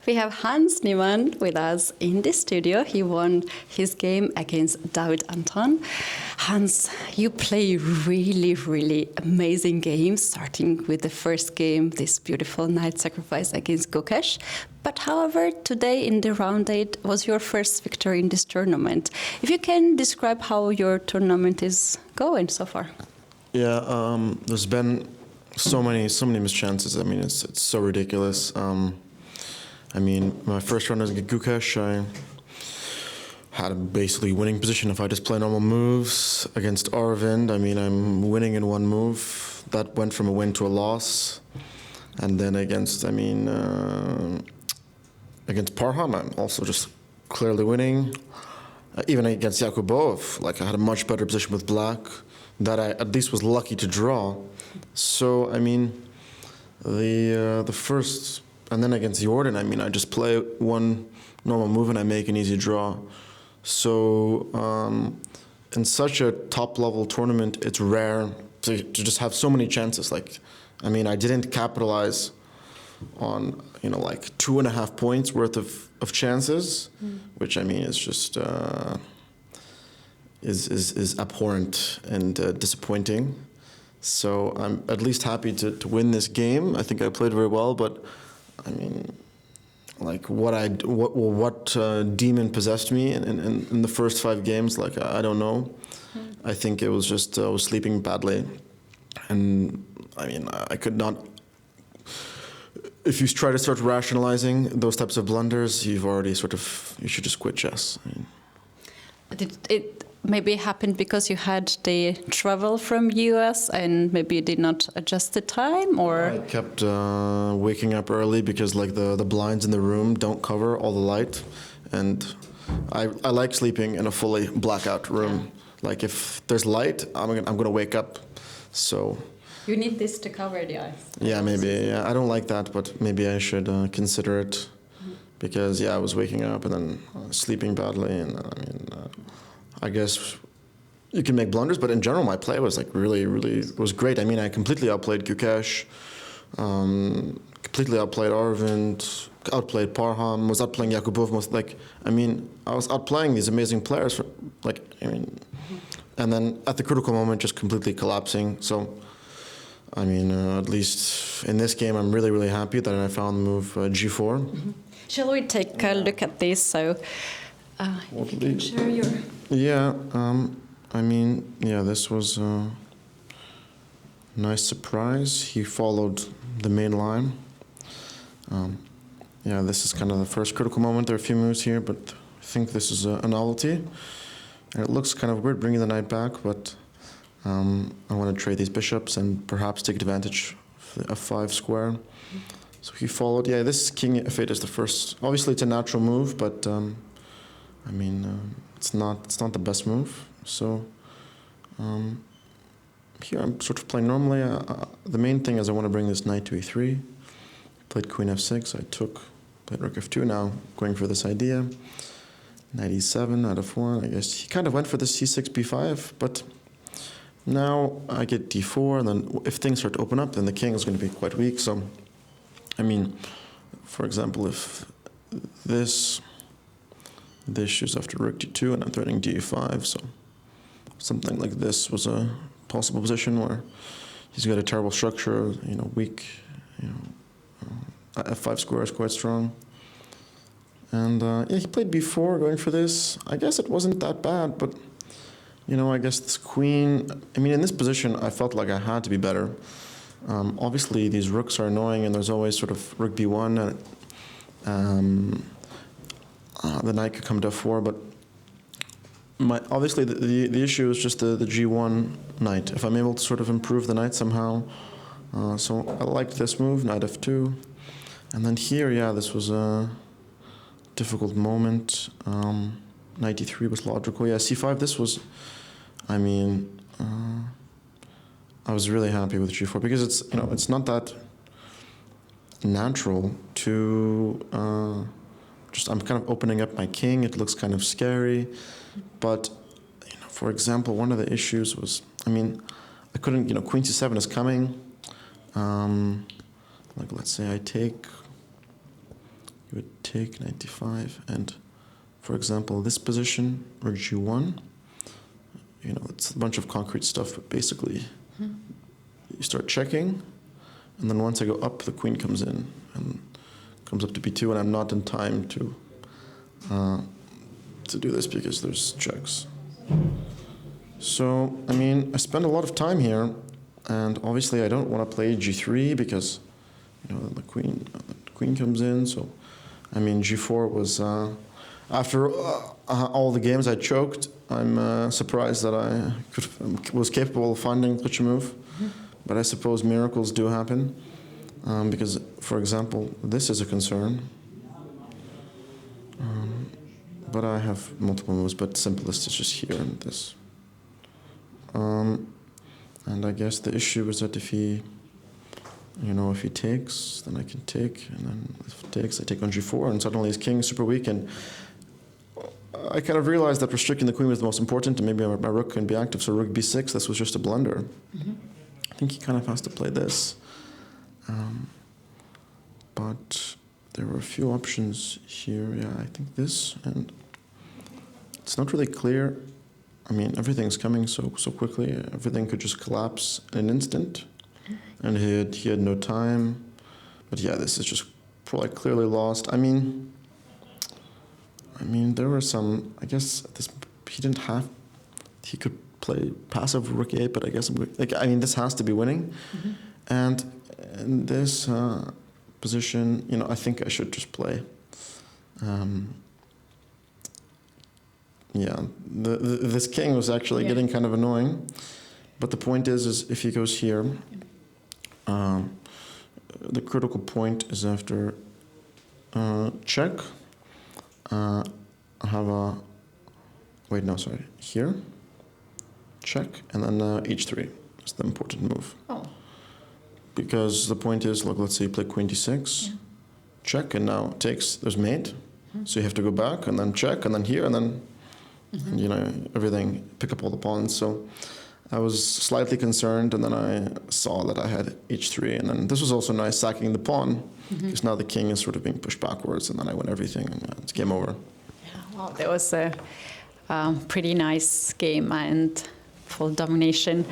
We have Hans Niemann with us in the studio. He won his game against David Anton. Hans, you play really, really amazing games, starting with the first game, this beautiful knight sacrifice against Gukesh. But however, today in the round 8 was your first victory in this tournament. If you can describe how your tournament is going so far. Yeah, there's been so many mischances. I mean, it's so ridiculous. I mean, my first round against Gukesh, I had a basically winning position if I just play normal moves. Against Arvind, I mean, I'm winning in one move. That went from a win to a loss. And then against Parham, I'm also just clearly winning. Even against Yakubov, like I had a much better position with black that I at least was lucky to draw. So, I mean, the first... And then against Jordan, I mean, I just play one normal move and I make an easy draw. So in such a top-level tournament, it's rare to just have so many chances. Like, I mean, I didn't capitalize on, like 2.5 points worth of chances, which I mean is just is abhorrent and disappointing. So I'm at least happy to win this game. I think I played very well, but I mean, like what demon possessed me in the first 5 games? Like I don't know. I think it was just I was sleeping badly, and I mean I could not. If you try to start rationalizing those types of blunders, you should just quit chess. I mean, Did it maybe happened because you had the travel from US and maybe you did not adjust the time, or? I kept waking up early because like the blinds in the room don't cover all the light, and I like sleeping in a fully blackout room. Like if there's light, I'm gonna wake up. So You need this to cover the eyes. yeah, maybe. Yeah, I don't like that, but maybe I should consider it because I was waking up and then sleeping badly, and I mean. I guess you can make blunders, but in general, my play was like really was great. I mean, I completely outplayed Gukesh, completely outplayed Arvind, outplayed Parham, was outplaying Yakubov. I was outplaying these amazing players. And then at the critical moment, just completely collapsing. So, I mean, at least in this game, I'm really happy that I found the move G4. Mm-hmm. Shall we take a look at this? So, if you can share your... Yeah, I mean, this was a nice surprise. He followed the main line. This is kind of the first critical moment. There are a few moves here, but I think this is a novelty. And it looks kind of weird bringing the knight back, but I want to trade these bishops and perhaps take advantage of the f5 square. So he followed. Yeah, this king f8 is the first. Obviously, it's a natural move, but I mean. It's not the best move. So here I'm sort of playing normally. The main thing is I want to bring this knight to e3. Played queen f6. Played rook f2. Now going for this idea. Knight e7, knight f1. I guess he kind of went for the c6 b5, but now I get d4, and then if things start to open up, then the king is going to be quite weak. So I mean, for example, if this shoots after rook d2, and I'm threatening d5, so something like this was a possible position where he's got a terrible structure, weak, f5 square is quite strong. And he played b4 going for this. I guess it wasn't that bad, but I guess this queen, I mean, in this position, I felt like I had to be better. Obviously, these rooks are annoying, and there's always sort of rook b1, the knight could come to f4, but obviously the issue is just the g1 knight. If I'm able to sort of improve the knight somehow, so I liked this move, knight f2, and then here, this was a difficult moment. Knight d3 was logical. Yeah, c5. This was, I mean, I was really happy with g4 because it's not that natural to. I'm kind of opening up my king. It looks kind of scary, but for example, one of the issues was, I mean, I couldn't. Queen c7 is coming. Like let's say I take you would take knight d5, and for example, this position, or g1, you know, it's a bunch of concrete stuff, but basically you start checking, and then once I go up, the queen comes in and comes up to b2, and I'm not in time to do this because there's checks. So, I mean, I spend a lot of time here, and obviously I don't want to play g3 because, you know, the queen comes in. So, I mean, g4 was after all the games I choked. I'm surprised that I was capable of finding such a move, but I suppose miracles do happen because, for example, this is a concern. But I have multiple moves, but simplest is just here and this. And I guess the issue is that if he takes, then I can take, and then if he takes, I take on g4, and suddenly his king is super weak, and I kind of realized that restricting the queen was the most important, and maybe my rook can be active, so rook b6, this was just a blunder. I think he kind of has to play this. But there were a few options here, yeah, I think this, and it's not really clear. I mean, everything's coming so quickly. Everything could just collapse in an instant, and he had no time. But yeah, this is just probably clearly lost. I mean, there were some. I guess he could play passive rook a8, but I guess this has to be winning. And in this position, you know, I think I should just play. Yeah, this king was actually getting kind of annoying, but the point is if he goes here, the critical point is after check. I have here, check, and then h3 is the important move. Oh. Because the point is, look, let's say you play queen d6, check, and now takes. There's mate, so you have to go back and then check, and then here, and then. And, you know, everything, pick up all the pawns. So I was slightly concerned, and then I saw that I had h3, and then this was also nice, sacking the pawn, because now the king is sort of being pushed backwards, and then I win everything, and it's game over. Yeah, well, that was a pretty nice game and full domination.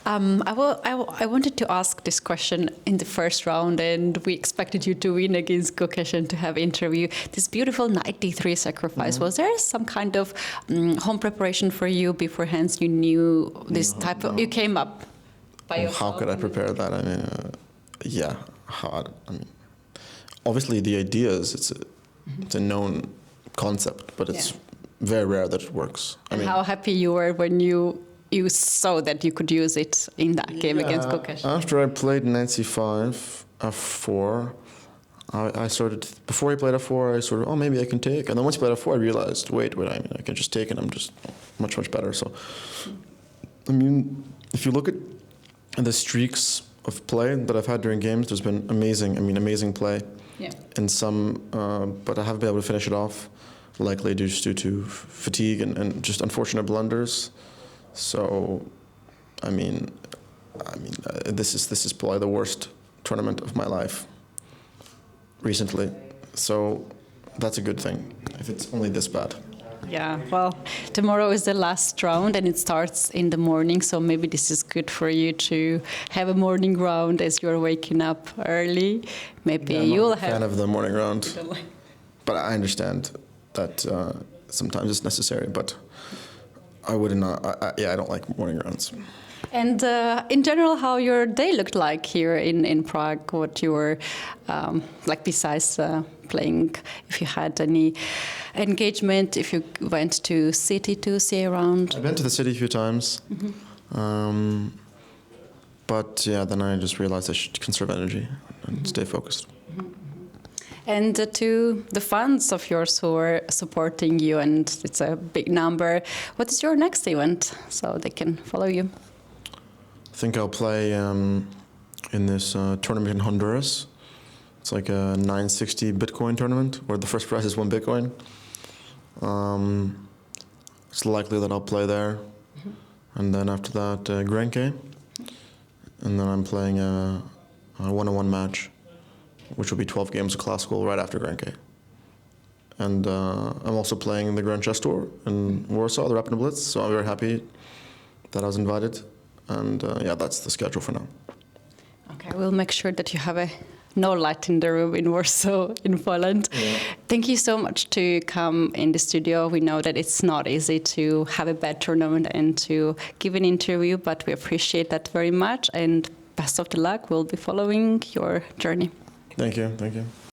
I wanted to ask this question in the first round, and we expected you to win against Gukesh and to have interview. This beautiful knight d3 sacrifice. Was there some kind of home preparation for you beforehand? You knew this type of. You came up by yourself. How could I prepare that? I mean, yeah, hard. I mean, obviously the idea is it's a known concept, but it's very rare that it works. I mean, how happy you were when you saw that you could use it in that game against Gukesh? After I played knight c5, f4, I started, before he played f4, I sort of, maybe I can take. And then once he played f4, I realized, wait, I mean, I can just take, and I'm just much, much better. So, I mean, if you look at the streaks of play that I've had during games, there's been amazing play. Yeah. In some, but I haven't been able to finish it off, likely due to fatigue and just unfortunate blunders. So, I mean, this is probably the worst tournament of my life recently. So, that's a good thing if it's only this bad. Yeah, well, tomorrow is the last round and it starts in the morning, so maybe this is good for you to have a morning round as you're waking up early. Maybe you'll have. I'm not a fan of the morning round, but I understand that sometimes it's necessary, but I wouldn't. I don't like morning rounds. And in general, how your day looked like here in Prague? What you were like besides playing? If you had any engagement, if you went to city to see around? I've been to the city a few times, but yeah, then I just realized I should conserve energy and stay focused. And to the fans of yours who are supporting you, and it's a big number, what is your next event so they can follow you? I think I'll play in this tournament in Honduras. It's like a 960 Bitcoin tournament where the first prize is 1 Bitcoin. It's likely that I'll play there. And then after that, Grenke. And then I'm playing a one-on-one match, which will be 12 games of classical right after Grenke. And I'm also playing the Grand Chess Tour in Warsaw, the Rapid Blitz, so I'm very happy that I was invited. And yeah, that's the schedule for now. Okay, we'll make sure that you have no light in the room in Warsaw, in Poland. Yeah. Thank you so much to come in the studio. We know that it's not easy to have a bad tournament and to give an interview, but we appreciate that very much. And best of the luck. We'll be following your journey. Thank you. Thank you.